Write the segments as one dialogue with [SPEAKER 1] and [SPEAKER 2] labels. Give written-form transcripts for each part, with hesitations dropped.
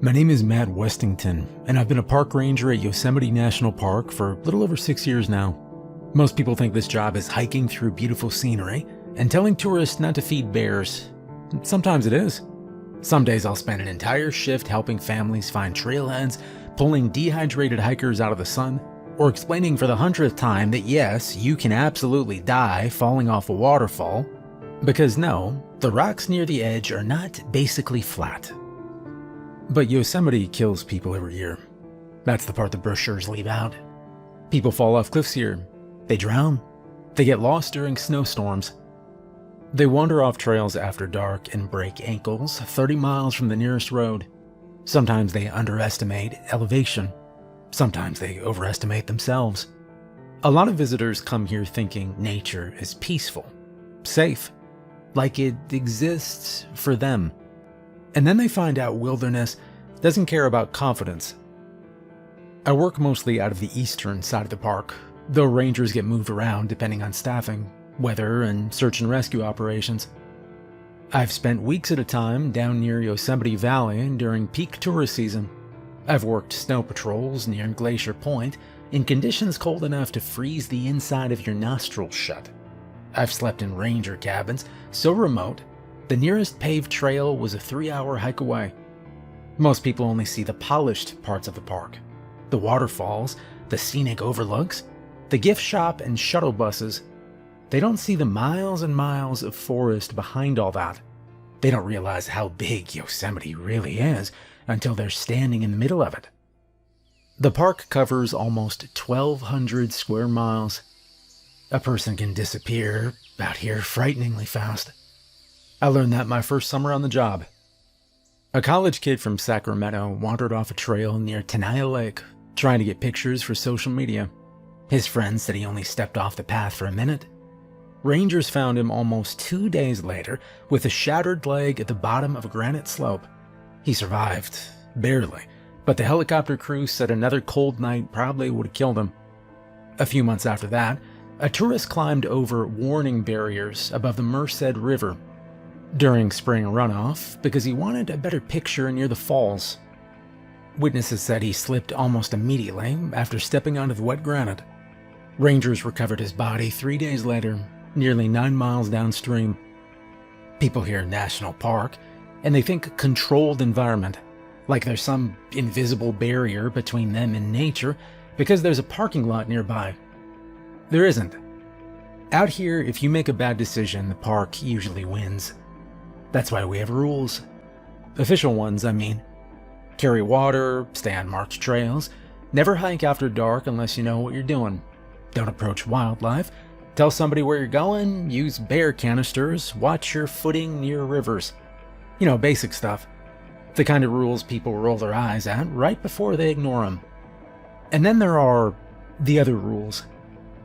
[SPEAKER 1] My name is Matt Westington, and I've been a park ranger at Yosemite National Park for a little over 6 years now. Most people think this job is hiking through beautiful scenery and telling tourists not to feed bears. Sometimes it is. Some days I'll spend an entire shift helping families find trailheads, pulling dehydrated hikers out of the sun, or explaining for the 100th time that yes, you can absolutely die falling off a waterfall, because no, the rocks near the edge are not basically flat. But Yosemite kills people every year. That's the part the brochures leave out. People fall off cliffs here. They drown. They get lost during snowstorms. They wander off trails after dark and break ankles 30 miles from the nearest road. Sometimes they underestimate elevation. Sometimes they overestimate themselves. A lot of visitors come here thinking nature is peaceful, safe, like it exists for them. And then they find out wilderness doesn't care about confidence. I work mostly out of the eastern side of the park, though rangers get moved around depending on staffing, weather, and search and rescue operations. I've spent weeks at a time down near Yosemite Valley during peak tourist season. I've worked snow patrols near Glacier Point in conditions cold enough to freeze the inside of your nostrils shut. I've slept in ranger cabins so remote the nearest paved trail was a 3-hour hike away. Most people only see the polished parts of the park, the waterfalls, the scenic overlooks, the gift shop and shuttle buses. They don't see the miles and miles of forest behind all that. They don't realize how big Yosemite really is until they're standing in the middle of it. The park covers almost 1,200 square miles. A person can disappear out here frighteningly fast. I learned that my first summer on the job. A college kid from Sacramento wandered off a trail near Tenaya Lake, trying to get pictures for social media. His friends said he only stepped off the path for a minute. Rangers found him almost 2 days later with a shattered leg at the bottom of a granite slope. He survived, barely, but the helicopter crew said another cold night probably would have killed him. A few months after that, a tourist climbed over warning barriers above the Merced River during spring runoff because he wanted a better picture near the falls. Witnesses said he slipped almost immediately after stepping onto the wet granite. Rangers recovered his body 3 days later, nearly 9 miles downstream. People hear national park, and they think controlled environment, like there's some invisible barrier between them and nature because there's a parking lot nearby. There isn't. Out here, if you make a bad decision, the park usually wins. That's why we have rules. Official ones, I mean. Carry water, stay on marked trails, never hike after dark unless you know what you're doing. Don't approach wildlife, tell somebody where you're going, use bear canisters, watch your footing near rivers. You know, basic stuff. The kind of rules people roll their eyes at right before they ignore them. And then there are the other rules.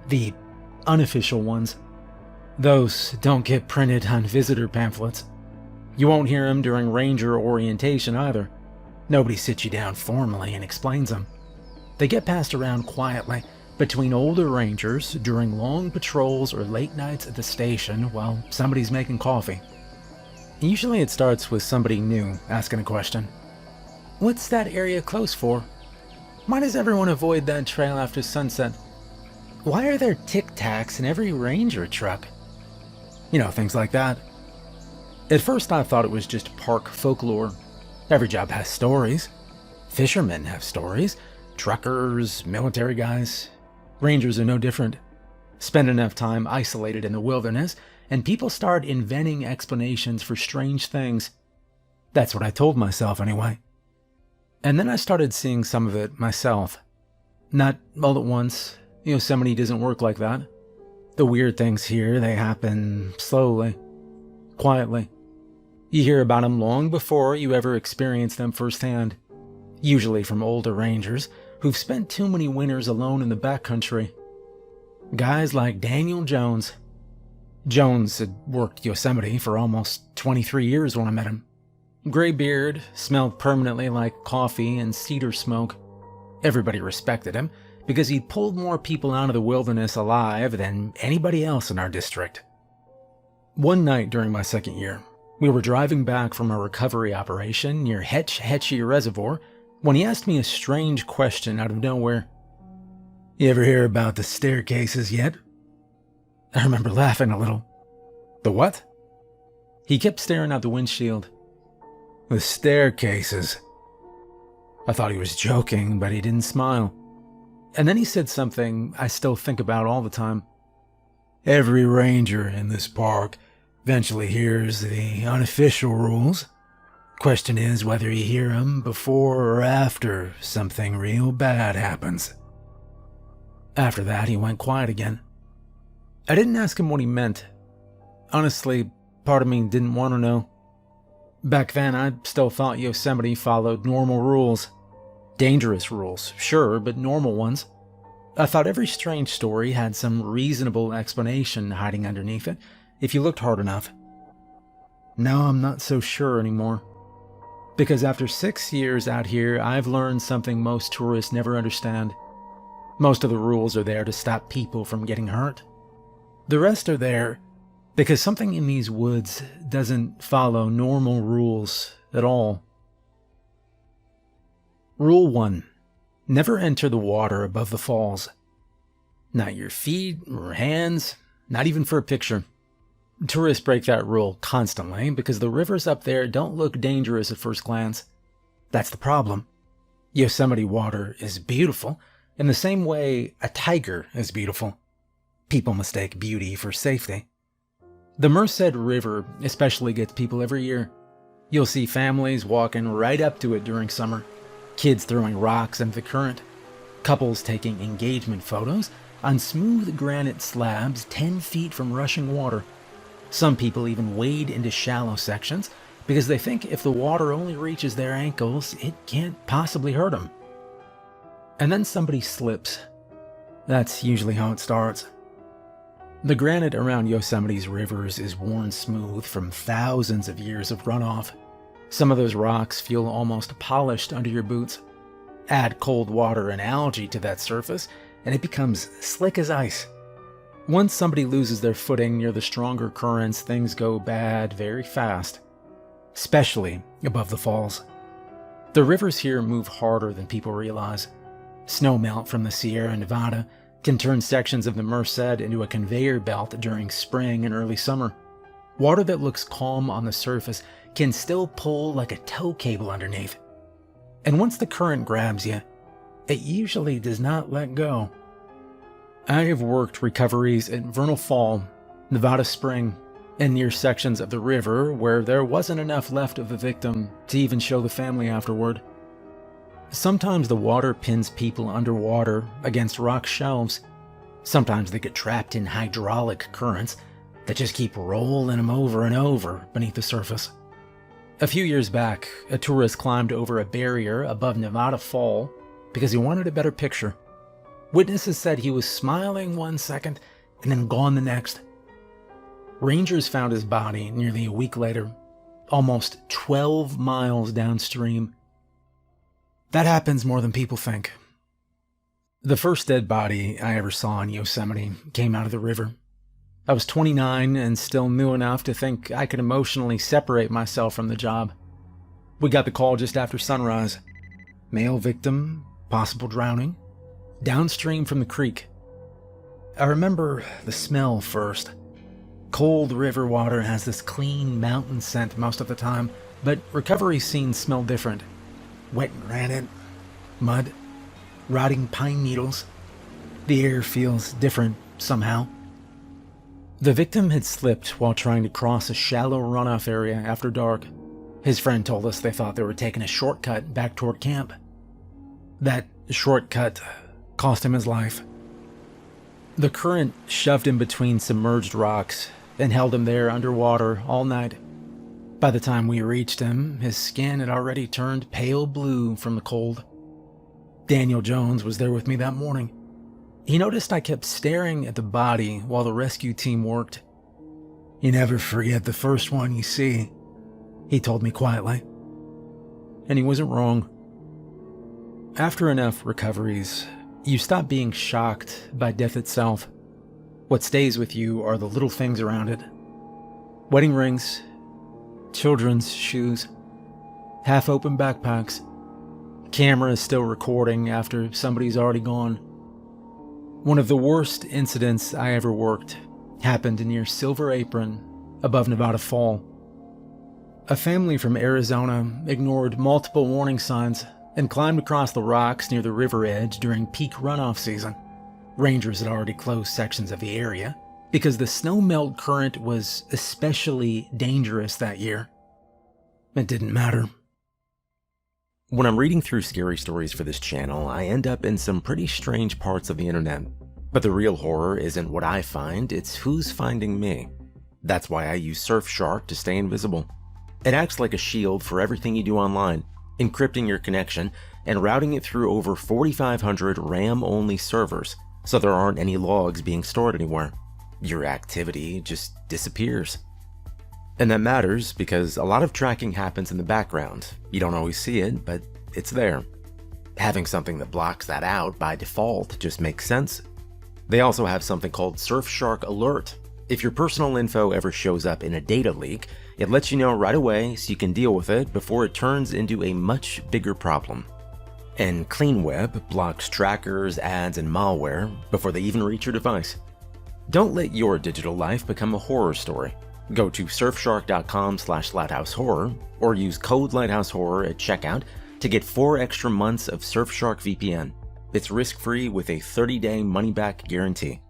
[SPEAKER 1] The unofficial ones. Those don't get printed on visitor pamphlets. You won't hear them during ranger orientation either. Nobody sits you down formally and explains them. They get passed around quietly between older rangers during long patrols or late nights at the station while somebody's making coffee. Usually it starts with somebody new asking a question. What's that area closed for? Why does everyone avoid that trail after sunset? Why are there Tic Tacs in every ranger truck? You know, things like that. At first I thought it was just park folklore. Every job has stories. Fishermen have stories. Truckers, military guys. Rangers are no different. Spend enough time isolated in the wilderness, and people start inventing explanations for strange things. That's what I told myself anyway. And then I started seeing some of it myself. Not all at once. Yosemite doesn't work like that. The weird things here, they happen slowly, quietly. You hear about them long before you ever experience them firsthand. Usually from older rangers who've spent too many winters alone in the backcountry. Guys like Daniel Jones. Jones had worked Yosemite for almost 23 years when I met him. Gray beard, smelled permanently like coffee and cedar smoke. Everybody respected him because he'd pulled more people out of the wilderness alive than anybody else in our district. One night during my second year, We were driving back from a recovery operation near Hetch Hetchy Reservoir when he asked me a strange question out of nowhere. "You ever hear about the staircases yet?" I remember laughing a little. "The what?" He kept staring out the windshield. "The staircases." I thought he was joking, but he didn't smile. And then he said something I still think about all the time. "Every ranger in this park eventually hears the unofficial rules. Question is whether you hear them before or after something real bad happens." After that, he went quiet again. I didn't ask him what he meant. Honestly, part of me didn't want to know. Back then, I still thought Yosemite followed normal rules. Dangerous rules, sure, but normal ones. I thought every strange story had some reasonable explanation hiding underneath it, if you looked hard enough. Now I'm not so sure anymore. Because after 6 years out here, I've learned something most tourists never understand. Most of the rules are there to stop people from getting hurt. The rest are there because something in these woods doesn't follow normal rules at all. Rule 1. Never enter the water above the falls. Not your feet or hands, not even for a picture. Tourists break that rule constantly because the rivers up there don't look dangerous at first glance. That's the problem. Yosemite water is beautiful in the same way a tiger is beautiful. People mistake beauty for safety. The Merced River especially gets people every year. You'll see families walking right up to it during summer, kids throwing rocks into the current, couples taking engagement photos on smooth granite slabs 10 feet from rushing water. Some people even wade into shallow sections because they think if the water only reaches their ankles, it can't possibly hurt them. And then somebody slips. That's usually how it starts. The granite around Yosemite's rivers is worn smooth from thousands of years of runoff. Some of those rocks feel almost polished under your boots. Add cold water and algae to that surface, and it becomes slick as ice. Once somebody loses their footing near the stronger currents, things go bad very fast, especially above the falls. The rivers here move harder than people realize. Snowmelt from the Sierra Nevada can turn sections of the Merced into a conveyor belt during spring and early summer. Water that looks calm on the surface can still pull like a tow cable underneath. And once the current grabs you, it usually does not let go. I have worked recoveries at Vernal Fall, Nevada Spring, and near sections of the river where there wasn't enough left of the victim to even show the family afterward. Sometimes the water pins people underwater against rock shelves. Sometimes they get trapped in hydraulic currents that just keep rolling them over and over beneath the surface. A few years back, a tourist climbed over a barrier above Nevada Fall because he wanted a better picture. Witnesses said he was smiling one second and then gone the next. Rangers found his body nearly a week later, almost 12 miles downstream. That happens more than people think. The first dead body I ever saw in Yosemite came out of the river. I was 29 and still new enough to think I could emotionally separate myself from the job. We got the call just after sunrise. Male victim, possible drowning, downstream from the creek. I remember the smell first. Cold river water has this clean mountain scent most of the time, but recovery scenes smell different. Wet granite, mud, rotting pine needles. The air feels different somehow. The victim had slipped while trying to cross a shallow runoff area after dark. His friend told us they thought they were taking a shortcut back toward camp. That shortcut cost him his life. The current shoved him between submerged rocks and held him there underwater all night. By the time we reached him, his skin had already turned pale blue from the cold. Daniel Jones was there with me that morning. He noticed I kept staring at the body while the rescue team worked. "You never forget the first one you see," he told me quietly. And he wasn't wrong. After enough recoveries, you stop being shocked by death itself. What stays with you are the little things around it. Wedding rings, children's shoes, half-open backpacks, cameras still recording after somebody's already gone. One of the worst incidents I ever worked happened near Silver Apron above Nevada Fall. A family from Arizona ignored multiple warning signs and climbed across the rocks near the river edge during peak runoff season. Rangers had already closed sections of the area because the snowmelt current was especially dangerous that year. It didn't matter.
[SPEAKER 2] When I'm reading through scary stories for this channel, I end up in some pretty strange parts of the internet. But the real horror isn't what I find, it's who's finding me. That's why I use Surfshark to stay invisible. It acts like a shield for everything you do online, encrypting your connection and routing it through over 4,500 RAM-only servers, so there aren't any logs being stored anywhere. Your activity just disappears. And that matters because a lot of tracking happens in the background. You don't always see it, but it's there. Having something that blocks that out by default just makes sense. They also have something called Surfshark Alert. If your personal info ever shows up in a data leak, it lets you know right away so you can deal with it before it turns into a much bigger problem. And CleanWeb blocks trackers, ads, and malware before they even reach your device. Don't let your digital life become a horror story. Go to surfshark.com/lighthousehorror or use code LighthouseHorror at checkout to get 4 extra months of Surfshark VPN. It's risk-free with a 30-day money-back guarantee.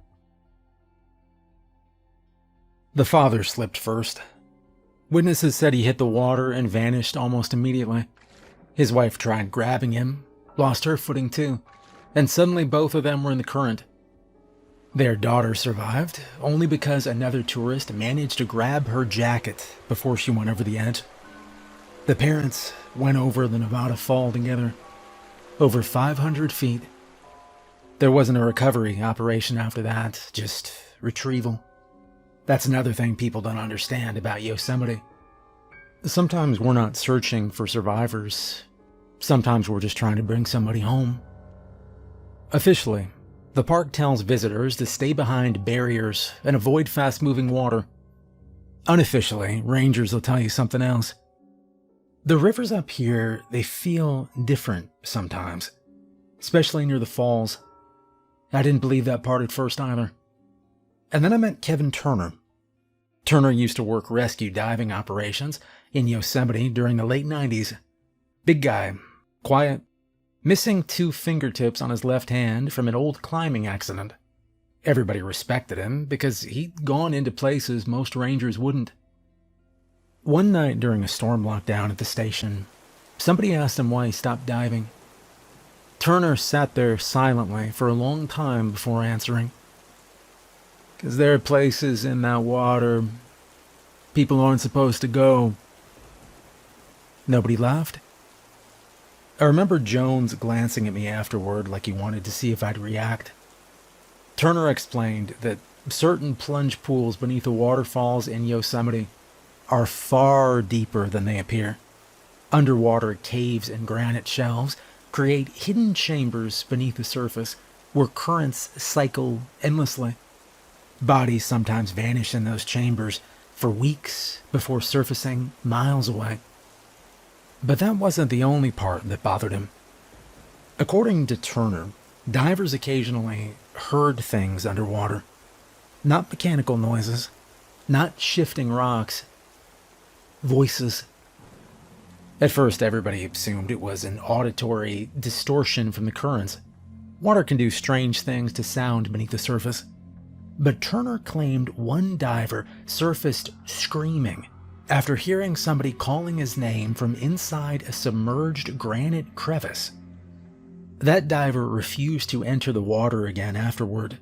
[SPEAKER 1] The father slipped first. Witnesses said he hit the water and vanished almost immediately. His wife tried grabbing him, lost her footing too, and suddenly both of them were in the current. Their daughter survived, only because another tourist managed to grab her jacket before she went over the edge. The parents went over the Nevada Fall together, over 500 feet. There wasn't a recovery operation after that, just retrieval. That's another thing people don't understand about Yosemite. Sometimes we're not searching for survivors. Sometimes we're just trying to bring somebody home. Officially, the park tells visitors to stay behind barriers and avoid fast-moving water. Unofficially, rangers will tell you something else. The rivers up here, they feel different sometimes, especially near the falls. I didn't believe that part at first either. And then I met Kevin Turner. Turner used to work rescue diving operations in Yosemite during the late 90s. Big guy, quiet, missing 2 fingertips on his left hand from an old climbing accident. Everybody respected him because he'd gone into places most rangers wouldn't. One night during a storm lockdown at the station, somebody asked him why he stopped diving. Turner sat there silently for a long time before answering. "'Cause there are places in that water people aren't supposed to go." Nobody laughed. I remember Jones glancing at me afterward like he wanted to see if I'd react. Turner explained that certain plunge pools beneath the waterfalls in Yosemite are far deeper than they appear. Underwater caves and granite shelves create hidden chambers beneath the surface where currents cycle endlessly. Bodies sometimes vanish in those chambers for weeks before surfacing miles away. But that wasn't the only part that bothered him. According to Turner, divers occasionally heard things underwater. Not mechanical noises, not shifting rocks, voices. At first, everybody assumed it was an auditory distortion from the currents. Water can do strange things to sound beneath the surface. But Turner claimed one diver surfaced screaming after hearing somebody calling his name from inside a submerged granite crevice. That diver refused to enter the water again afterward.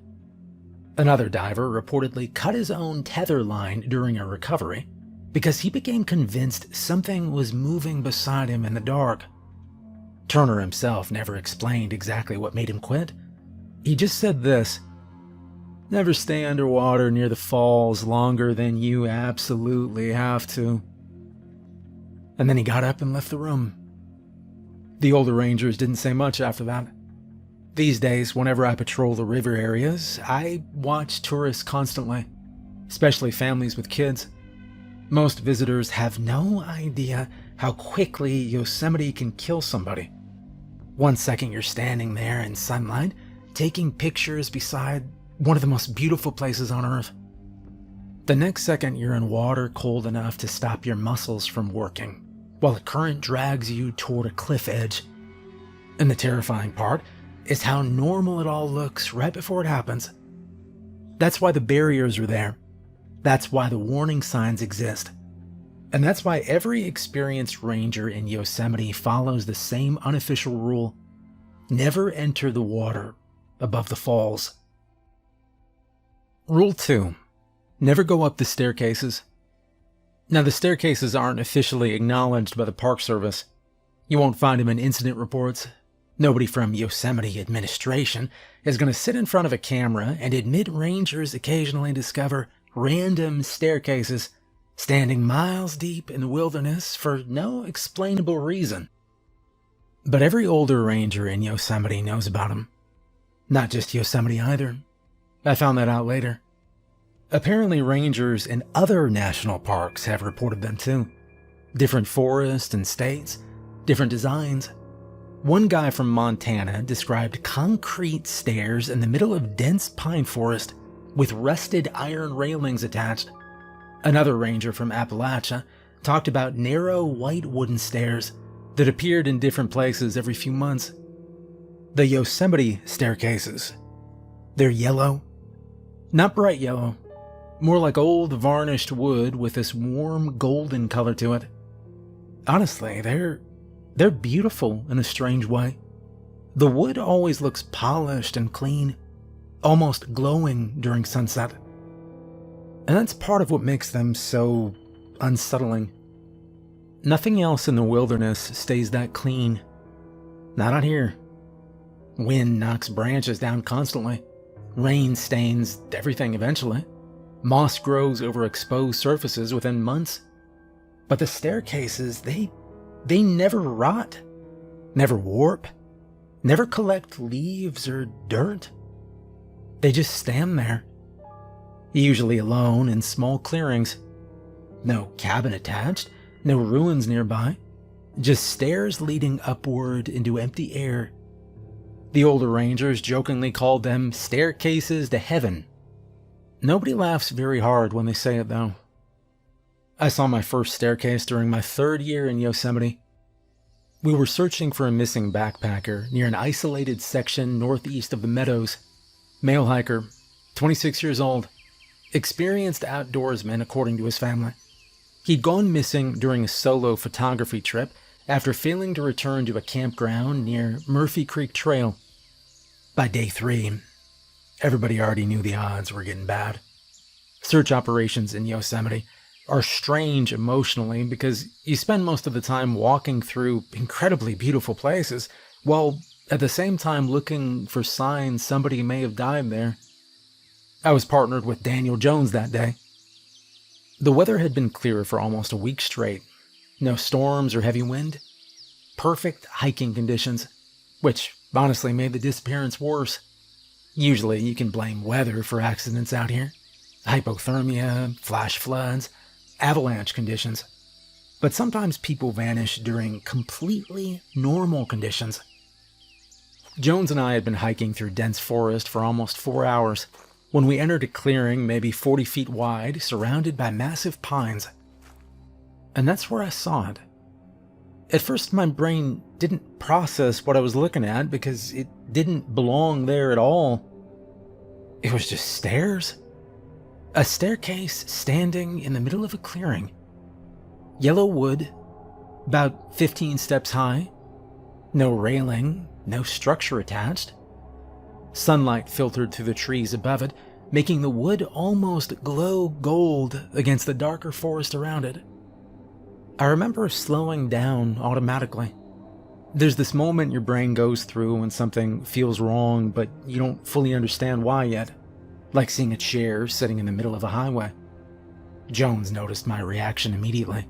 [SPEAKER 1] Another diver reportedly cut his own tether line during a recovery because he became convinced something was moving beside him in the dark. Turner himself never explained exactly what made him quit. He just said this: "Never stay underwater near the falls longer than you absolutely have to." And then he got up and left the room. The older rangers didn't say much after that. These days, whenever I patrol the river areas, I watch tourists constantly, especially families with kids. Most visitors have no idea how quickly Yosemite can kill somebody. One second you're standing there in sunlight, taking pictures beside one of the most beautiful places on Earth. The next second you're in water cold enough to stop your muscles from working, while a current drags you toward a cliff edge. And the terrifying part is how normal it all looks right before it happens. That's why the barriers are there. That's why the warning signs exist. And that's why every experienced ranger in Yosemite follows the same unofficial rule: never enter the water above the falls. Rule 2. Never go up the staircases. Now, the staircases aren't officially acknowledged by the Park Service. You won't find them in incident reports. Nobody from Yosemite administration is going to sit in front of a camera and admit rangers occasionally discover random staircases standing miles deep in the wilderness for no explainable reason. But every older ranger in Yosemite knows about them. Not just Yosemite either. I found that out later. Apparently rangers in other national parks have reported them too. Different forests and states, different designs. One guy from Montana described concrete stairs in the middle of dense pine forest with rusted iron railings attached. Another ranger from Appalachia talked about narrow white wooden stairs that appeared in different places every few months. The Yosemite staircases. They're yellow. Not bright yellow. More like old varnished wood with this warm golden color to it. Honestly, they're beautiful in a strange way. The wood always looks polished and clean, almost glowing during sunset. And that's part of what makes them so unsettling. Nothing else in the wilderness stays that clean. Not out here. Wind knocks branches down constantly. Rain stains everything eventually. Moss grows over exposed surfaces within months. But the staircases, they never rot, never warp, never collect leaves or dirt. They just stand there, usually alone in small clearings. No cabin attached, no ruins nearby, just stairs leading upward into empty air. The older rangers jokingly called them staircases to heaven. Nobody laughs very hard when they say it though. I saw my first staircase during my 3rd year in Yosemite. We were searching for a missing backpacker near an isolated section northeast of the meadows. Male hiker, 26 years old, experienced outdoorsman according to his family. He'd gone missing during a solo photography trip after failing to return to a campground near Murphy Creek Trail. By day 3, everybody already knew the odds were getting bad. Search operations in Yosemite are strange emotionally because you spend most of the time walking through incredibly beautiful places, while at the same time looking for signs somebody may have died there. I was partnered with Daniel Jones that day. The weather had been clear for almost a week straight. No storms or heavy wind. Perfect hiking conditions, which honestly made the disappearance worse. Usually you can blame weather for accidents out here. Hypothermia, flash floods, avalanche conditions. But sometimes people vanish during completely normal conditions. Jones and I had been hiking through dense forest for almost 4 hours when we entered a clearing maybe 40 feet wide, surrounded by massive pines. And that's where I saw it. At first, my brain didn't process what I was looking at because it didn't belong there at all. It was just stairs. A staircase standing in the middle of a clearing. Yellow wood, about 15 steps high. No railing, no structure attached. Sunlight filtered through the trees above it, making the wood almost glow gold against the darker forest around it. I remember slowing down automatically. There's this moment your brain goes through when something feels wrong, but you don't fully understand why yet. Like seeing a chair sitting in the middle of a highway. Jones noticed my reaction immediately.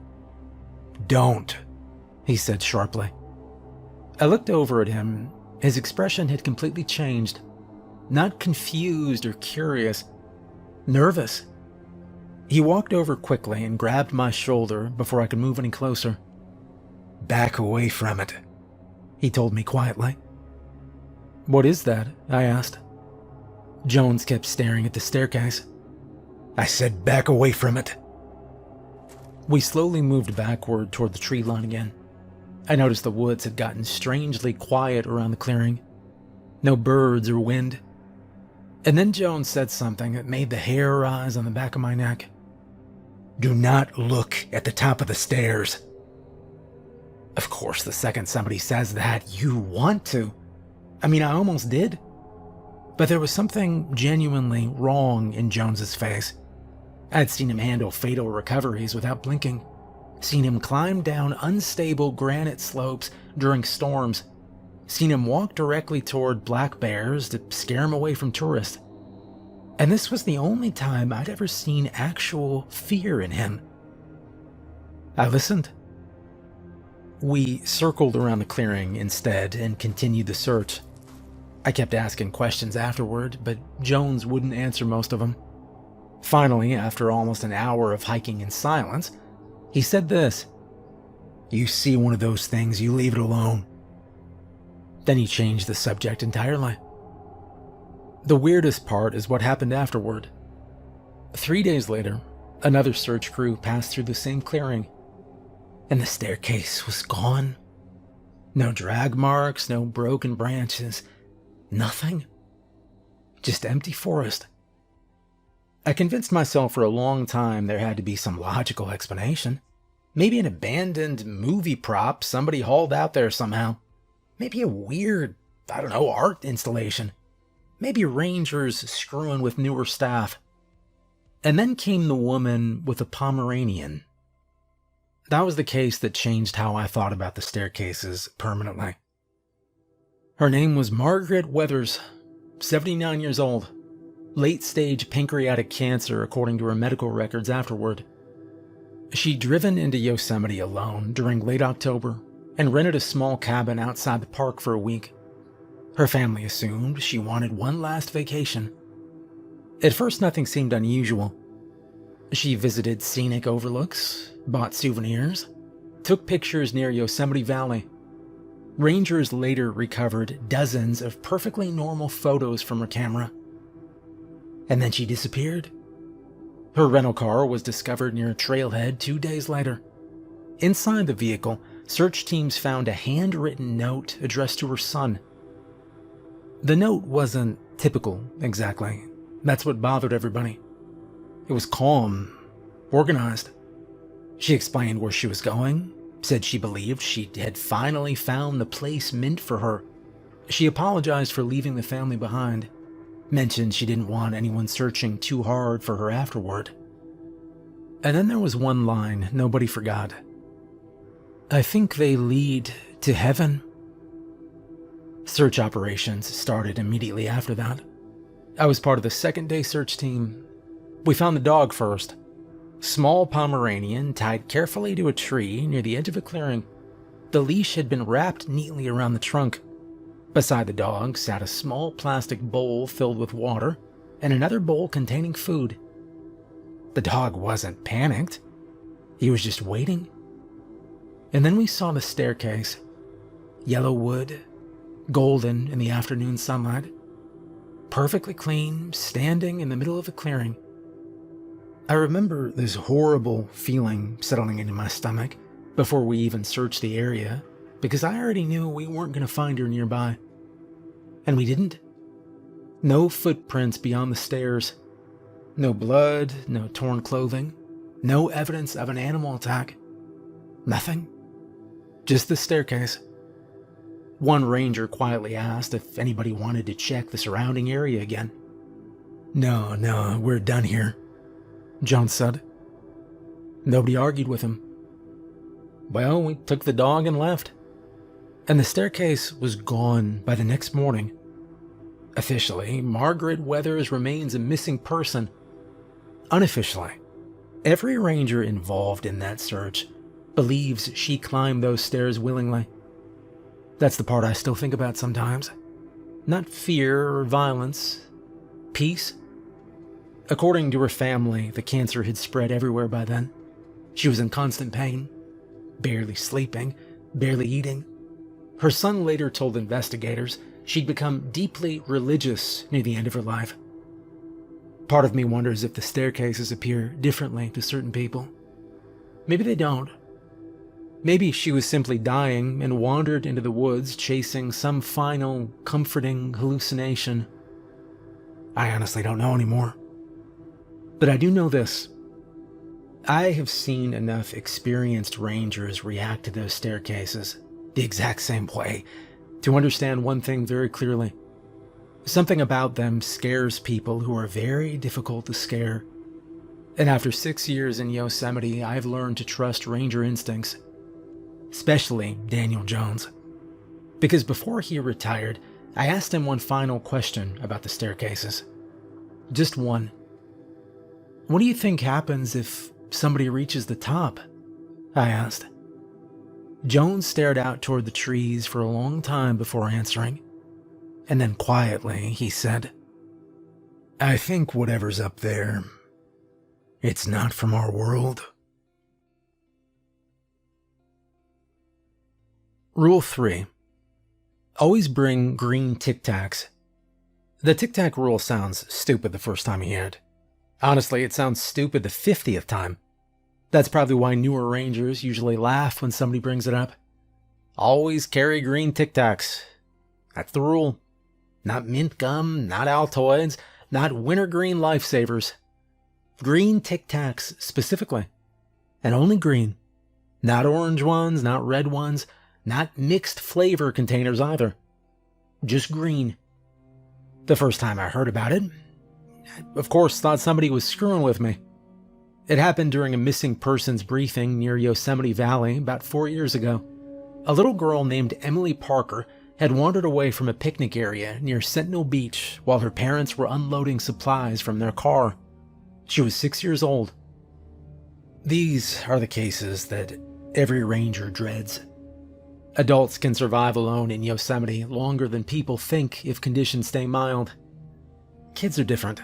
[SPEAKER 1] "Don't," he said sharply. I looked over at him. His expression had completely changed. Not confused or curious. Nervous. He walked over quickly and grabbed my shoulder before I could move any closer. "Back away from it," he told me quietly. "What is that?" I asked. Jones kept staring at the staircase. "I said back away from it." We slowly moved backward toward the tree line again. I noticed the woods had gotten strangely quiet around the clearing. No birds or wind. And then Jones said something that made the hair rise on the back of my neck. "Do not look at the top of the stairs." Of course, the second somebody says that, you want to. I mean, I almost did. But there was something genuinely wrong in Jones's face. I'd seen him handle fatal recoveries without blinking. Seen him climb down unstable granite slopes during storms. Seen him walk directly toward black bears to scare him away from tourists. And this was the only time I'd ever seen actual fear in him. I listened. We circled around the clearing instead and continued the search. I kept asking questions afterward, but Jones wouldn't answer most of them. Finally, after almost an hour of hiking in silence, he said this: "You see one of those things, you leave it alone." Then he changed the subject entirely. The weirdest part is what happened afterward. 3 days later, another search crew passed through the same clearing, and the staircase was gone. No drag marks, no broken branches, nothing. Just empty forest. I convinced myself for a long time there had to be some logical explanation. Maybe an abandoned movie prop somebody hauled out there somehow. Maybe a weird, art installation. Maybe rangers screwing with newer staff. And then came the woman with a Pomeranian. That was the case that changed how I thought about the staircases permanently. Her name was Margaret Weathers, 79 years old. Late-stage pancreatic cancer, according to her medical records afterward. She'd driven into Yosemite alone during late October and rented a small cabin outside the park for a week. Her family assumed she wanted one last vacation. At first, nothing seemed unusual. She visited scenic overlooks, bought souvenirs, took pictures near Yosemite Valley. Rangers later recovered dozens of perfectly normal photos from her camera. And then she disappeared. Her rental car was discovered near a trailhead 2 days later. Inside the vehicle, search teams found a handwritten note addressed to her son. The note wasn't typical, exactly. That's what bothered everybody. It was calm, organized. She explained where she was going, said she believed she had finally found the place meant for her. She apologized for leaving the family behind, mentioned she didn't want anyone searching too hard for her afterward. And then there was one line nobody forgot. "I think they lead to heaven." Search operations started immediately after that. I was part of the second-day search team. We found the dog first. Small Pomeranian tied carefully to a tree near the edge of a clearing. The leash had been wrapped neatly around the trunk. Beside the dog sat a small plastic bowl filled with water and another bowl containing food. The dog wasn't panicked. He was just waiting. And then we saw the staircase. Yellow wood, golden in the afternoon sunlight. Perfectly clean, standing in the middle of a clearing. I remember this horrible feeling settling into my stomach before we even searched the area, because I already knew we weren't going to find her nearby. And we didn't. No footprints beyond the stairs. No blood, no torn clothing, no evidence of an animal attack. Nothing. Just the staircase. One ranger quietly asked if anybody wanted to check the surrounding area again. No, we're done here," Jones said. Nobody argued with him. Well, we took the dog and left. And the staircase was gone by the next morning. Officially, Margaret Weathers remains a missing person. Unofficially, every ranger involved in that search believes she climbed those stairs willingly. That's the part I still think about sometimes. Not fear or violence. Peace. According to her family, the cancer had spread everywhere by then. She was in constant pain, barely sleeping, barely eating. Her son later told investigators she'd become deeply religious near the end of her life. Part of me wonders if the staircases appear differently to certain people. Maybe they don't. Maybe she was simply dying and wandered into the woods chasing some final, comforting hallucination. I honestly don't know anymore. But I do know this. I have seen enough experienced rangers react to those staircases the exact same way to understand one thing very clearly. Something about them scares people who are very difficult to scare. And after 6 years in Yosemite, I've learned to trust ranger instincts, especially Daniel Jones. Because before he retired, I asked him one final question about the staircases. Just one. What do you think happens if somebody reaches the top? I asked. Jones stared out toward the trees for a long time before answering. And then quietly, he said, I think whatever's up there, it's not from our world. Rule 3. Always bring green Tic Tacs. The Tic Tac rule sounds stupid the first time you hear it. Honestly, it sounds stupid the 50th time. That's probably why newer rangers usually laugh when somebody brings it up. Always carry green Tic Tacs. That's the rule. Not mint gum, not Altoids, not wintergreen lifesavers. Green Tic Tacs specifically. And only green. Not orange ones, not red ones, not mixed flavor containers either. Just green. The first time I heard about it, I, of course, thought somebody was screwing with me. It happened during a missing persons briefing near Yosemite Valley about 4 years ago. A little girl named Emily Parker had wandered away from a picnic area near Sentinel Beach while her parents were unloading supplies from their car. She was 6 years old. These are the cases that every ranger dreads. Adults can survive alone in Yosemite longer than people think if conditions stay mild. Kids are different.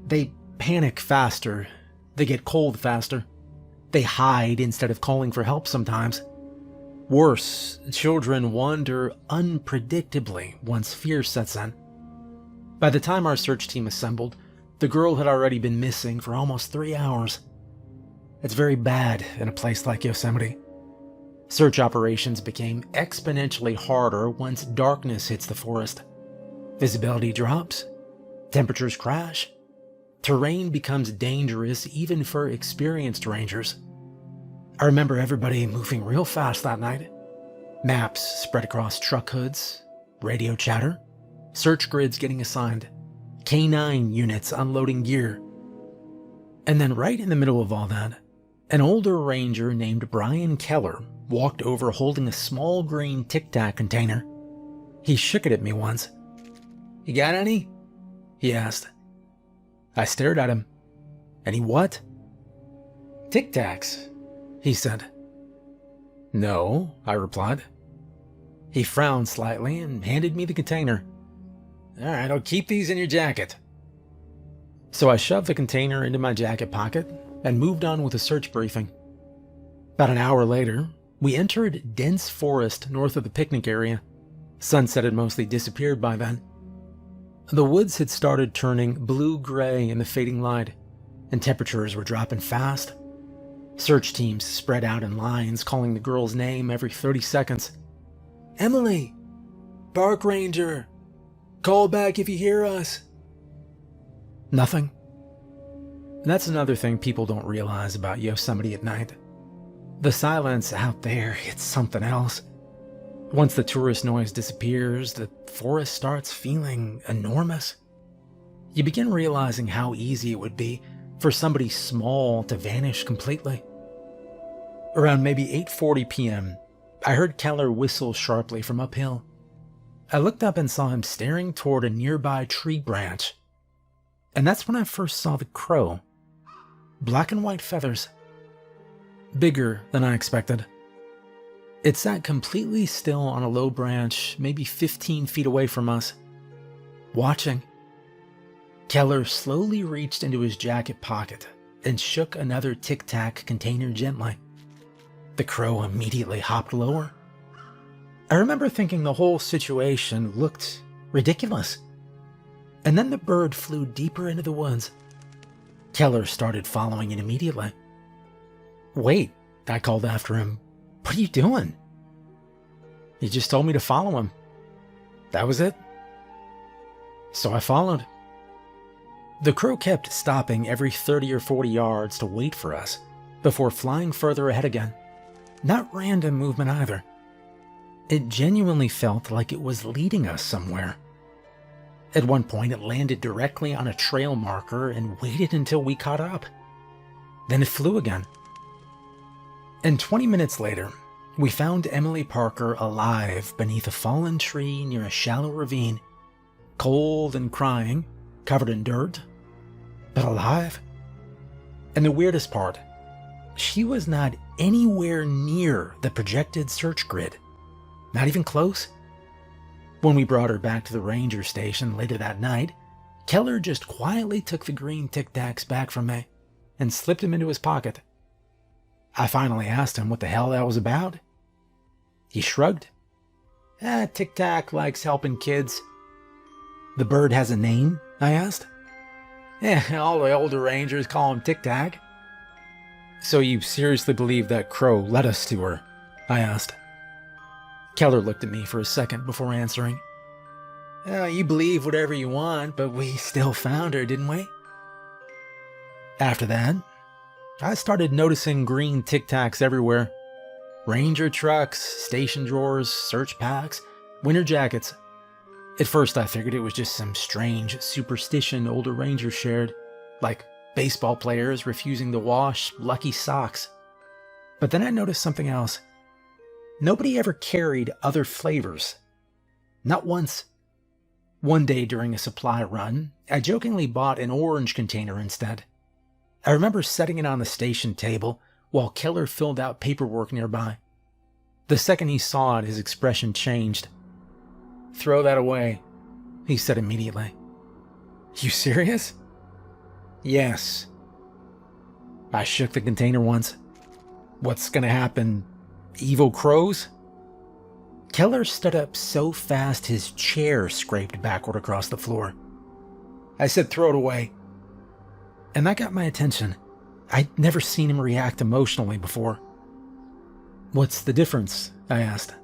[SPEAKER 1] They panic faster. They get cold faster. They hide instead of calling for help sometimes. Worse, children wander unpredictably once fear sets in. By the time our search team assembled, the girl had already been missing for almost 3 hours. It's very bad in a place like Yosemite. Search operations became exponentially harder once darkness hits the forest. Visibility drops. Temperatures crash. Terrain becomes dangerous even for experienced rangers. I remember everybody moving real fast that night. Maps spread across truck hoods, radio chatter, search grids getting assigned, K9 units unloading gear. And then right in the middle of all that, an older ranger named Brian Keller walked over holding a small green Tic Tac container. He shook it at me once. "You got any?" he asked. I stared at him. "Any what?" "Tic Tacs," he said. "No," I replied. He frowned slightly and handed me the container. "All right, I'll keep these in your jacket." So I shoved the container into my jacket pocket and moved on with the search briefing. About an hour later, we entered dense forest north of the picnic area. Sunset had mostly disappeared by then. The woods had started turning blue-gray in the fading light, and temperatures were dropping fast. Search teams spread out in lines, calling the girl's name every 30 seconds. "Emily! Park Ranger! Call back if you hear us!" Nothing. That's another thing people don't realize about Yosemite at night. The silence out there, it's something else. Once the tourist noise disappears, the forest starts feeling enormous. You begin realizing how easy it would be for somebody small to vanish completely. Around maybe 8:40 p.m., I heard Keller whistle sharply from uphill. I looked up and saw him staring toward a nearby tree branch. And that's when I first saw the crow. Black and white feathers. Bigger than I expected. It sat completely still on a low branch, maybe 15 feet away from us. Watching. Keller slowly reached into his jacket pocket and shook another Tic Tac container gently. The crow immediately hopped lower. I remember thinking the whole situation looked ridiculous. And then the bird flew deeper into the woods. Keller started following it immediately. "Wait," I called after him. "What are you doing?" "He just told me to follow him. That was it." So I followed. The crow kept stopping every 30 or 40 yards to wait for us before flying further ahead again. Not random movement either. It genuinely felt like it was leading us somewhere. At one point, it landed directly on a trail marker and waited until we caught up. Then it flew again. And 20 minutes later, we found Emily Parker alive beneath a fallen tree near a shallow ravine, cold and crying, covered in dirt, but alive. And the weirdest part, she was not anywhere near the projected search grid. Not even close. When we brought her back to the ranger station later that night, Keller just quietly took the green Tic Tacs back from me and slipped them into his pocket. I finally asked him what the hell that was about. He shrugged. Tic Tac likes helping kids." "The bird has a name?" I asked. All the older rangers call him Tic Tac." "So you seriously believe that crow led us to her?" I asked. Keller looked at me for a second before answering. You believe whatever you want, but we still found her, didn't we?" After that, I started noticing green Tic Tacs everywhere. Ranger trucks, station drawers, search packs, winter jackets. At first I figured it was just some strange superstition older rangers shared, like baseball players refusing to wash lucky socks. But then I noticed something else. Nobody ever carried other flavors. Not once. One day during a supply run, I jokingly bought an orange container instead. I remember setting it on the station table while Keller filled out paperwork nearby. The second he saw it, his expression changed. "Throw that away," he said immediately. "You serious?" "Yes." I shook the container once. "What's gonna happen? Evil crows?" Keller stood up so fast his chair scraped backward across the floor. I said, "Throw it away." And that got my attention. I'd never seen him react emotionally before. "What's the difference?" I asked.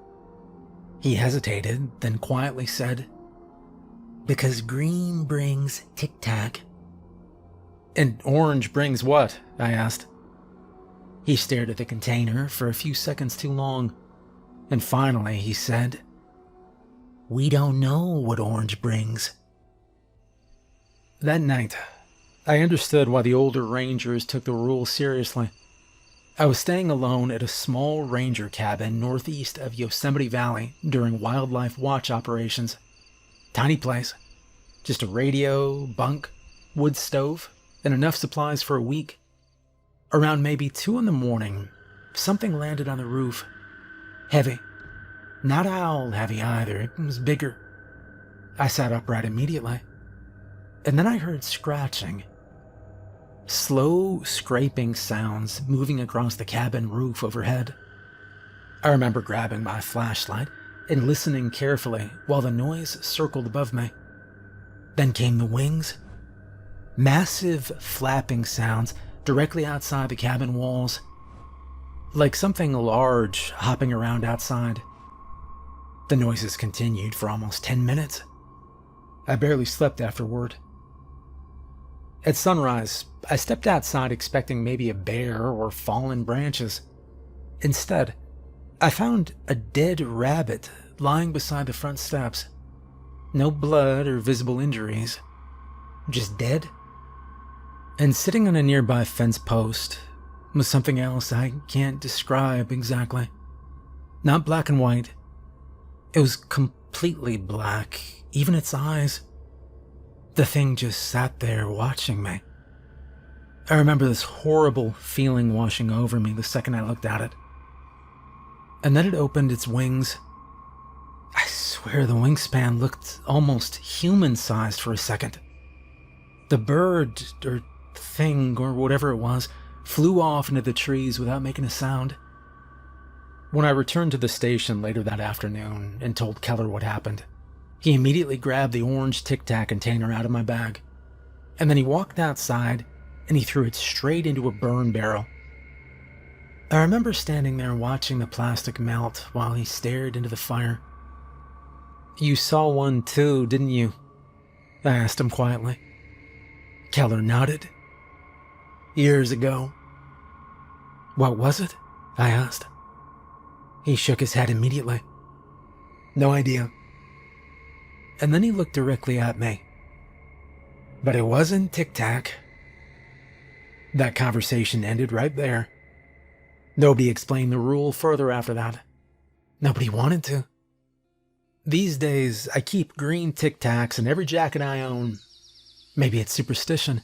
[SPEAKER 1] He hesitated, then quietly said, "Because green brings Tic Tac." "And orange brings what?" I asked. He stared at the container for a few seconds too long, and finally he said, "We don't know what orange brings." That night, I understood why the older rangers took the rule seriously. I was staying alone at a small ranger cabin northeast of Yosemite Valley during wildlife watch operations. Tiny place. Just a radio, bunk, wood stove, and enough supplies for a week. Around maybe 2 in the morning, something landed on the roof. Heavy. Not owl heavy either, it was bigger. I sat upright immediately. And then I heard scratching. Slow, scraping sounds moving across the cabin roof overhead. I remember grabbing my flashlight and listening carefully while the noise circled above me. Then came the wings. Massive flapping sounds directly outside the cabin walls. Like something large hopping around outside. The noises continued for almost 10 minutes. I barely slept afterward. At sunrise, I stepped outside expecting maybe a bear or fallen branches. Instead, I found a dead rabbit lying beside the front steps. No blood or visible injuries. Just dead. And sitting on a nearby fence post was something else I can't describe exactly. Not black and white. It was completely black, even its eyes. The thing just sat there watching me. I remember this horrible feeling washing over me the second I looked at it. And then it opened its wings. I swear the wingspan looked almost human-sized for a second. The bird, or thing, or whatever it was, flew off into the trees without making a sound. When I returned to the station later that afternoon and told Keller what happened, he immediately grabbed the orange Tic Tac container out of my bag. And then he walked outside and he threw it straight into a burn barrel. I remember standing there watching the plastic melt while he stared into the fire. "You saw one too, didn't you?" I asked him quietly. Keller nodded. "Years ago." "What was it?" I asked. He shook his head immediately. "No idea." And then he looked directly at me. "But it wasn't Tic Tac." That conversation ended right there. Nobody explained the rule further after that. Nobody wanted to. These days, I keep green Tic Tacs in every jacket I own. Maybe it's superstition.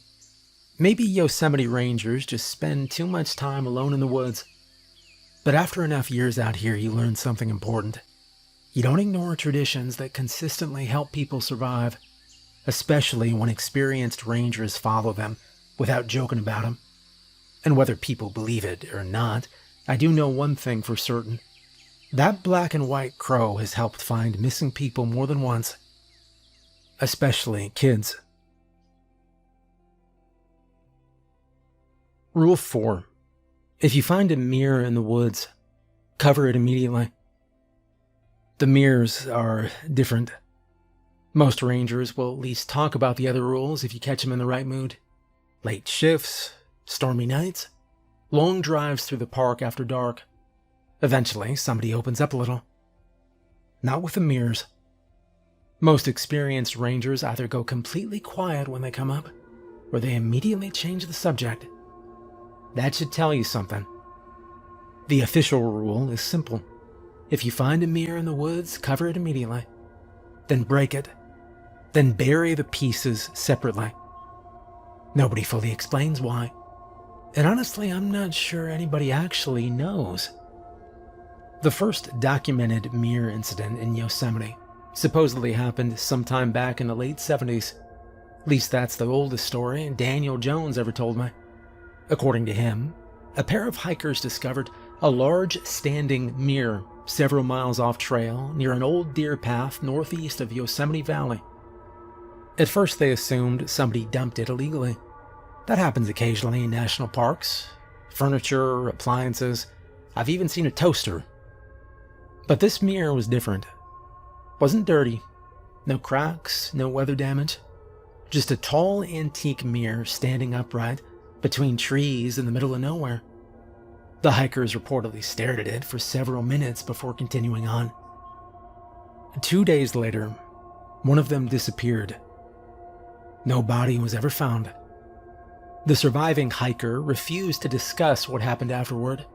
[SPEAKER 1] Maybe Yosemite Rangers just spend too much time alone in the woods. But after enough years out here, you learn something important. You don't ignore traditions that consistently help people survive, especially when experienced rangers follow them without joking about them. And whether people believe it or not, I do know one thing for certain. That black and white crow has helped find missing people more than once. Especially kids. Rule 4. If you find a mirror in the woods, cover it immediately. The mirrors are different. Most rangers will at least talk about the other rules if you catch them in the right mood. Late shifts, stormy nights, long drives through the park after dark. Eventually, somebody opens up a little. Not with the mirrors. Most experienced rangers either go completely quiet when they come up, or they immediately change the subject. That should tell you something. The official rule is simple. If you find a mirror in the woods, cover it immediately. Then break it. Then bury the pieces separately. Nobody fully explains why. And honestly, I'm not sure anybody actually knows. The first documented mirror incident in Yosemite supposedly happened sometime back in the late 70s. At least that's the oldest story Daniel Jones ever told me. According to him, a pair of hikers discovered a large standing mirror several miles off trail near an old deer path northeast of Yosemite Valley. At first they assumed somebody dumped it illegally. That happens occasionally in national parks. Furniture, appliances. I've even seen a toaster. But this mirror was different. Wasn't dirty. No cracks, no weather damage. Just a tall antique mirror standing upright between trees in the middle of nowhere. The hikers reportedly stared at it for several minutes before continuing on. 2 days later, one of them disappeared. No body was ever found. The surviving hiker refused to discuss what happened afterward.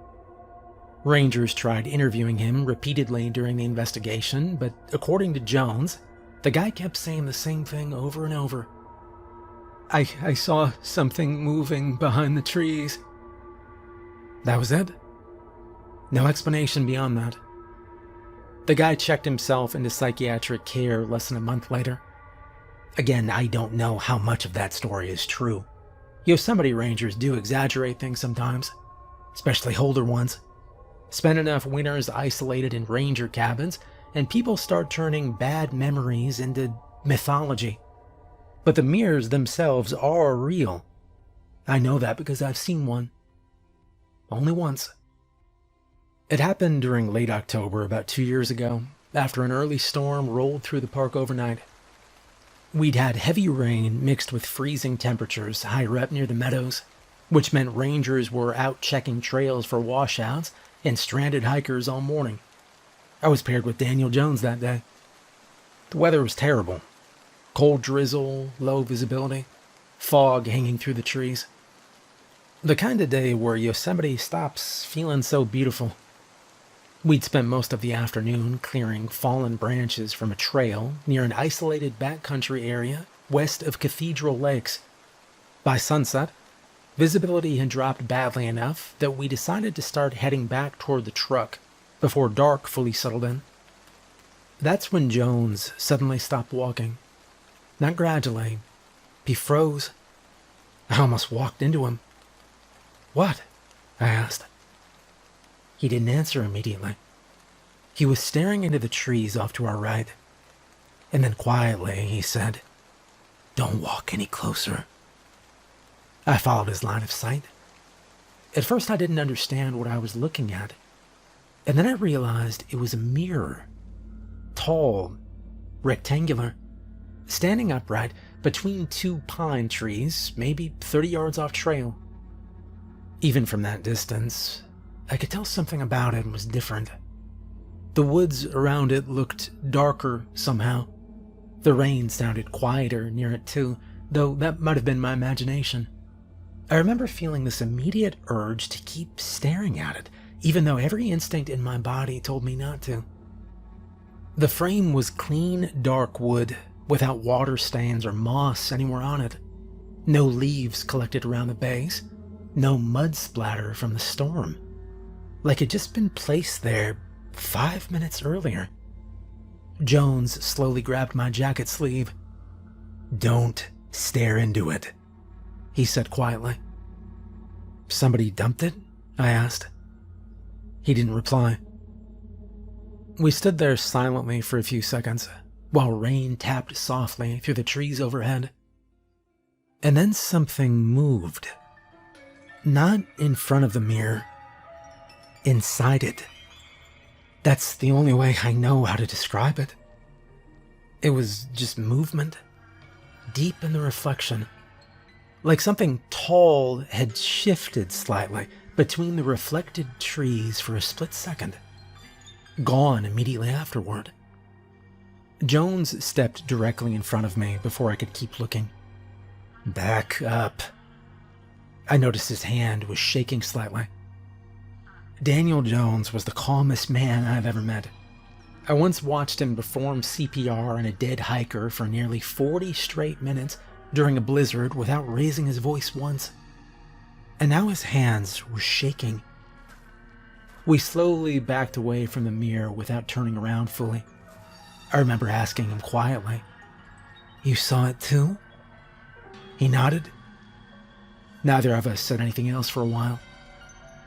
[SPEAKER 1] Rangers tried interviewing him repeatedly during the investigation, but according to Jones, the guy kept saying the same thing over and over. I saw something moving behind the trees. That was it. No explanation beyond that. The guy checked himself into psychiatric care less than a month later. Again, I don't know how much of that story is true. Yosemite Rangers do exaggerate things sometimes, especially older ones. Spend enough winters isolated in ranger cabins, and people start turning bad memories into mythology. But the mirrors themselves are real. I know that because I've seen one. Only once. It happened during late October about 2 years ago, after an early storm rolled through the park overnight. We'd had heavy rain mixed with freezing temperatures higher up near the meadows, which meant rangers were out checking trails for washouts and stranded hikers all morning. I was paired with Daniel Jones that day. The weather was terrible. Cold drizzle, low visibility, fog hanging through the trees. The kind of day where Yosemite stops feeling so beautiful. We'd spent most of the afternoon clearing fallen branches from a trail near an isolated backcountry area west of Cathedral Lakes. By sunset, visibility had dropped badly enough that we decided to start heading back toward the truck before dark fully settled in. That's when Jones suddenly stopped walking. Not gradually. He froze, I almost walked into him. "What?" I asked. He didn't answer immediately. He was staring into the trees off to our right. And then quietly he said, "Don't walk any closer." I followed his line of sight. At first I didn't understand what I was looking at. And then I realized it was a mirror. Tall, rectangular, standing upright between two pine trees, maybe 30 yards off trail. Even from that distance, I could tell something about it was different. The woods around it looked darker somehow. The rain sounded quieter near it too, though that might have been my imagination. I remember feeling this immediate urge to keep staring at it, even though every instinct in my body told me not to. The frame was clean, dark wood, without water stains or moss anywhere on it. No leaves collected around the base, no mud splatter from the storm. Like it'd just been placed there 5 minutes earlier. Jones slowly grabbed my jacket sleeve. "Don't stare into it," he said quietly. "Somebody dumped it?" I asked. He didn't reply. We stood there silently for a few seconds, while rain tapped softly through the trees overhead. And then something moved. Not in front of the mirror. Inside it. That's the only way I know how to describe it. It was just movement, deep in the reflection. Like something tall had shifted slightly between the reflected trees for a split second. Gone immediately afterward. Jones stepped directly in front of me before I could keep looking. "Back up." I noticed his hand was shaking slightly. Daniel Jones was the calmest man I've ever met. I once watched him perform CPR on a dead hiker for nearly 40 straight minutes during a blizzard without raising his voice once. And now his hands were shaking. We slowly backed away from the mirror without turning around fully. I remember asking him quietly, "You saw it too?" He nodded. Neither of us said anything else for a while.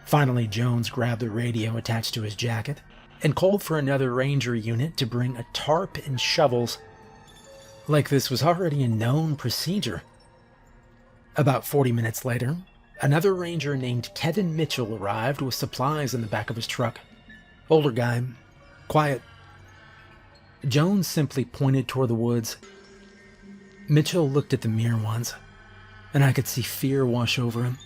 [SPEAKER 1] Finally, Jones grabbed the radio attached to his jacket and called for another ranger unit to bring a tarp and shovels, like this was already a known procedure. About 40 minutes later, another ranger named Kevin Mitchell arrived with supplies in the back of his truck. Older guy, quiet. Jones simply pointed toward the woods. Mitchell looked at the mirror once, and I could see fear wash over him.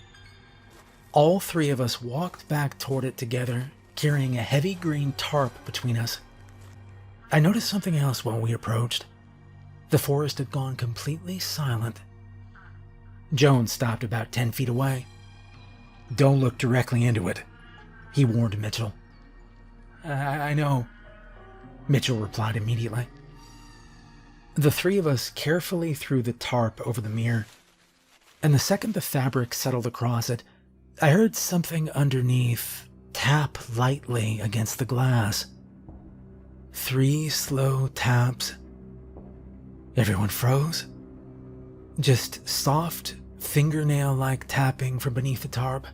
[SPEAKER 1] All three of us walked back toward it together, carrying a heavy green tarp between us. I noticed something else while we approached. The forest had gone completely silent. Jones stopped about 10 feet away. "Don't look directly into it," he warned Mitchell. I know," Mitchell replied immediately. The three of us carefully threw the tarp over the mirror, and the second the fabric settled across it, I heard something underneath tap lightly against the glass. 3 slow taps. Everyone froze. Just soft, fingernail-like tapping from beneath the tarp.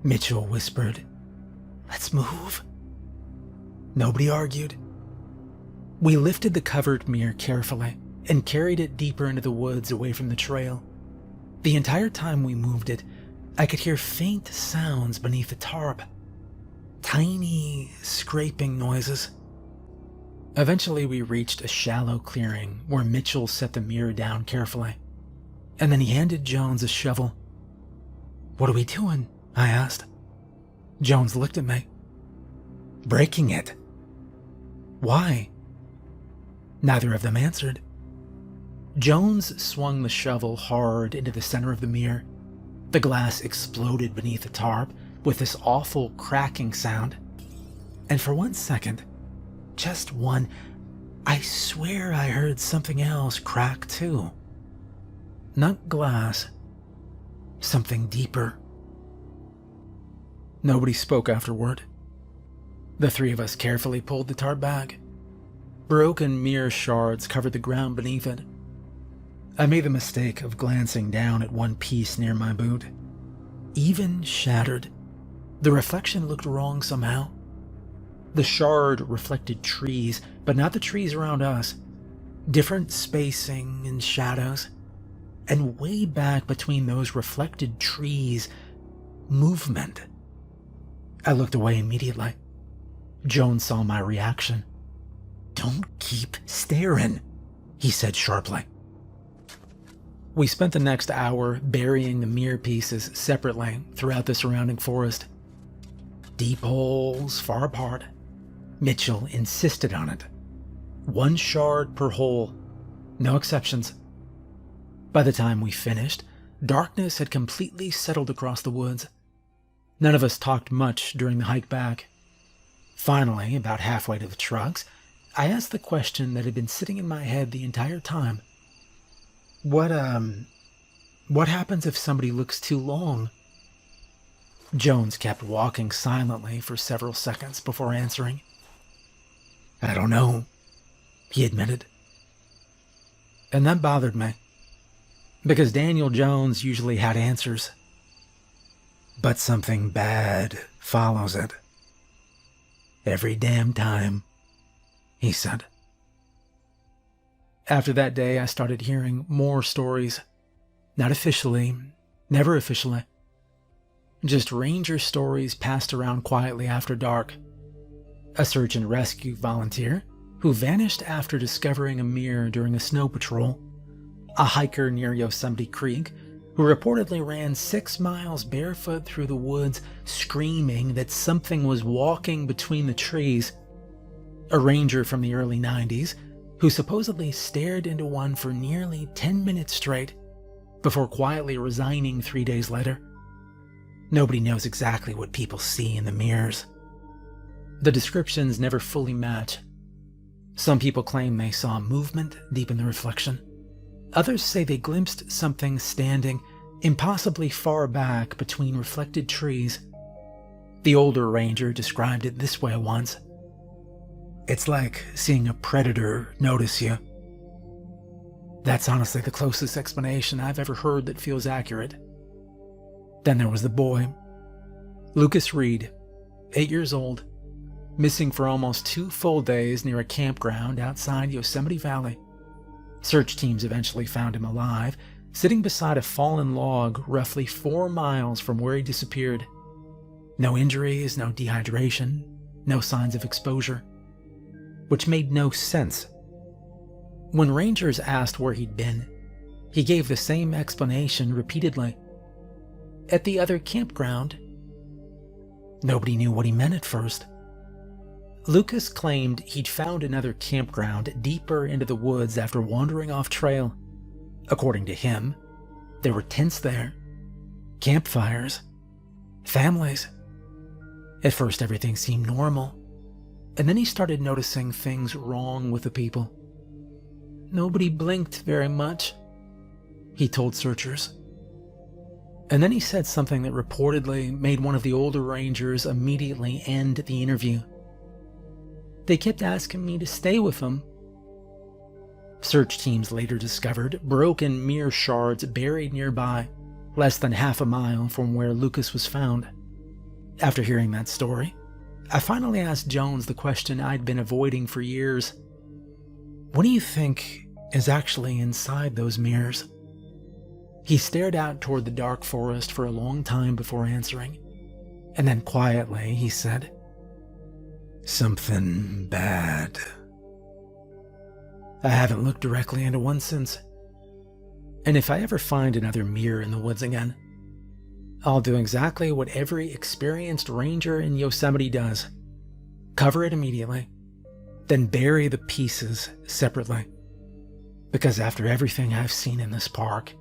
[SPEAKER 1] Mitchell whispered, "Let's move." Nobody argued. We lifted the covered mirror carefully and carried it deeper into the woods away from the trail. The entire time we moved it, I could hear faint sounds beneath the tarp. Tiny, scraping noises. Eventually we reached a shallow clearing where Mitchell set the mirror down carefully, and then he handed Jones a shovel. "What are we doing?" I asked. Jones looked at me. "Breaking it." "Why?" Neither of them answered. Jones swung the shovel hard into the center of the mirror. The glass exploded beneath the tarp with this awful cracking sound. And for 1 second, just one, I swear I heard something else crack too. Not glass, something deeper. Nobody spoke afterward. The three of us carefully pulled the tarp back. Broken mirror shards covered the ground beneath it. I made the mistake of glancing down at one piece near my boot. Even shattered, the reflection looked wrong somehow. The shard reflected trees, but not the trees around us. Different spacing and shadows. And way back between those reflected trees, movement. I looked away immediately. Jones saw my reaction. "Don't keep staring," he said sharply. We spent the next hour burying the mirror pieces separately throughout the surrounding forest. Deep holes far apart. Mitchell insisted on it. 1 shard per hole. No exceptions. By the time we finished, darkness had completely settled across the woods. None of us talked much during the hike back. Finally, about halfway to the trucks, I asked the question that had been sitting in my head the entire time. What happens if somebody looks too long? Jones kept walking silently for several seconds before answering. "I don't know," he admitted. And that bothered me, because Daniel Jones usually had answers. But something bad follows it. "Every damn time," he said. After that day, I started hearing more stories. Not officially, never officially. Just ranger stories passed around quietly after dark. A search and rescue volunteer who vanished after discovering a mirror during a snow patrol. A hiker near Yosemite Creek who reportedly ran 6 miles barefoot through the woods screaming that something was walking between the trees. A ranger from the early 90s who supposedly stared into one for nearly 10 minutes straight before quietly resigning 3 days later. Nobody knows exactly what people see in the mirrors. The descriptions never fully match. Some people claim they saw movement deep in the reflection. Others say they glimpsed something standing impossibly far back between reflected trees. The older ranger described it this way once. "It's like seeing a predator notice you." That's honestly the closest explanation I've ever heard that feels accurate. Then there was the boy, Lucas Reed, 8 years old, missing for almost 2 full days near a campground outside Yosemite Valley. Search teams eventually found him alive, sitting beside a fallen log roughly 4 miles from where he disappeared. No injuries, no dehydration, no signs of exposure. Which made no sense. When rangers asked where he'd been, he gave the same explanation repeatedly. At the other campground. Nobody knew what he meant at first. Lucas claimed he'd found another campground deeper into the woods after wandering off trail. According to him, there were tents there, campfires, families. At first everything seemed normal, and then he started noticing things wrong with the people. Nobody blinked very much, he told searchers. And then he said something that reportedly made one of the older rangers immediately end the interview. "They kept asking me to stay with them." Search teams later discovered broken mirror shards buried nearby, less than half a mile from where Lucas was found. After hearing that story, I finally asked Jones the question I'd been avoiding for years. What do you think is actually inside those mirrors? He stared out toward the dark forest for a long time before answering, and then quietly he said, "Something bad." I haven't looked directly into one since. And if I ever find another mirror in the woods again, I'll do exactly what every experienced ranger in Yosemite does. Cover it immediately, then bury the pieces separately. Because after everything I've seen in this park,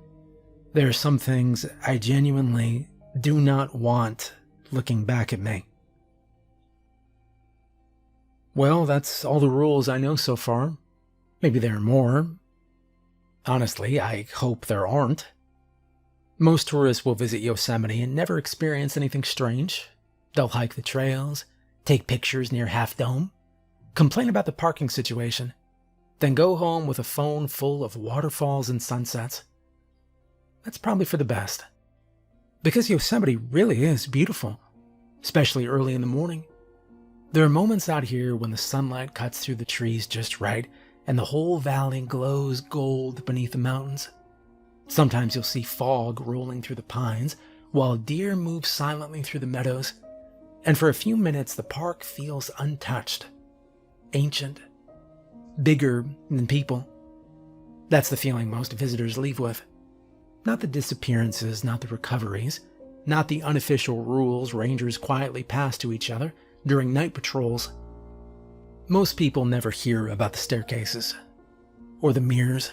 [SPEAKER 1] there are some things I genuinely do not want looking back at me. Well, that's all the rules I know so far. Maybe there are more. Honestly, I hope there aren't. Most tourists will visit Yosemite and never experience anything strange. They'll hike the trails, take pictures near Half Dome, complain about the parking situation, then go home with a phone full of waterfalls and sunsets. That's probably for the best. Because Yosemite really is beautiful, especially early in the morning. There are moments out here when the sunlight cuts through the trees just right, and the whole valley glows gold beneath the mountains. Sometimes you'll see fog rolling through the pines, while deer move silently through the meadows. And for a few minutes, the park feels untouched, ancient, bigger than people. That's the feeling most visitors leave with. Not the disappearances, not the recoveries, not the unofficial rules rangers quietly pass to each other during night patrols. Most people never hear about the staircases, or the mirrors,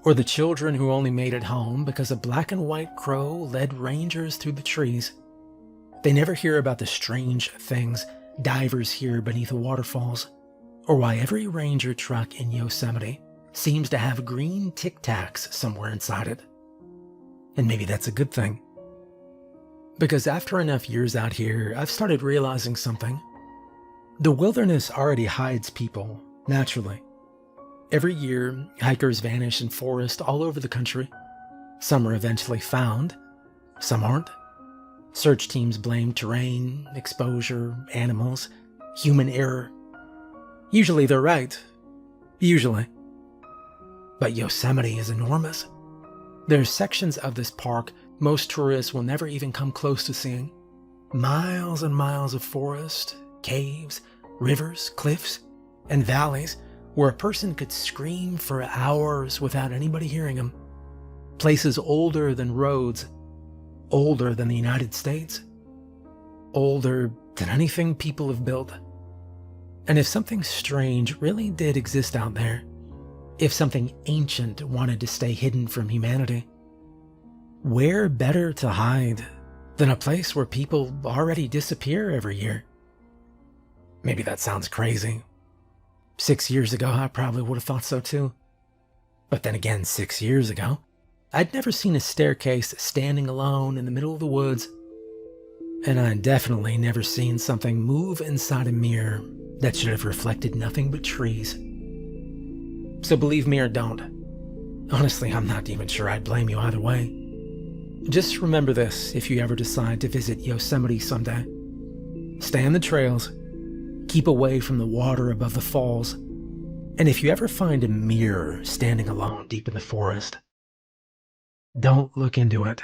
[SPEAKER 1] or the children who only made it home because a black and white crow led rangers through the trees. They never hear about the strange things divers hear beneath the waterfalls, or why every ranger truck in Yosemite seems to have green Tic Tacs somewhere inside it. And maybe that's a good thing. Because after enough years out here, I've started realizing something. The wilderness already hides people, naturally. Every year, hikers vanish in forests all over the country. Some are eventually found, some aren't. Search teams blame terrain, exposure, animals, human error. Usually they're right. Usually. But Yosemite is enormous. There are sections of this park most tourists will never even come close to seeing. Miles and miles of forest, caves, rivers, cliffs, and valleys where a person could scream for hours without anybody hearing him. Places older than roads, older than the United States, older than anything people have built. And if something strange really did exist out there, if something ancient wanted to stay hidden from humanity, where better to hide than a place where people already disappear every year? Maybe that sounds crazy. 6 years ago, I probably would have thought so too. But then again, 6 years ago, I'd never seen a staircase standing alone in the middle of the woods. And I'd definitely never seen something move inside a mirror that should have reflected nothing but trees. So believe me or don't. Honestly, I'm not even sure I'd blame you either way. Just remember this if you ever decide to visit Yosemite someday. Stay on the trails, keep away from the water above the falls, and if you ever find a mirror standing alone deep in the forest, don't look into it.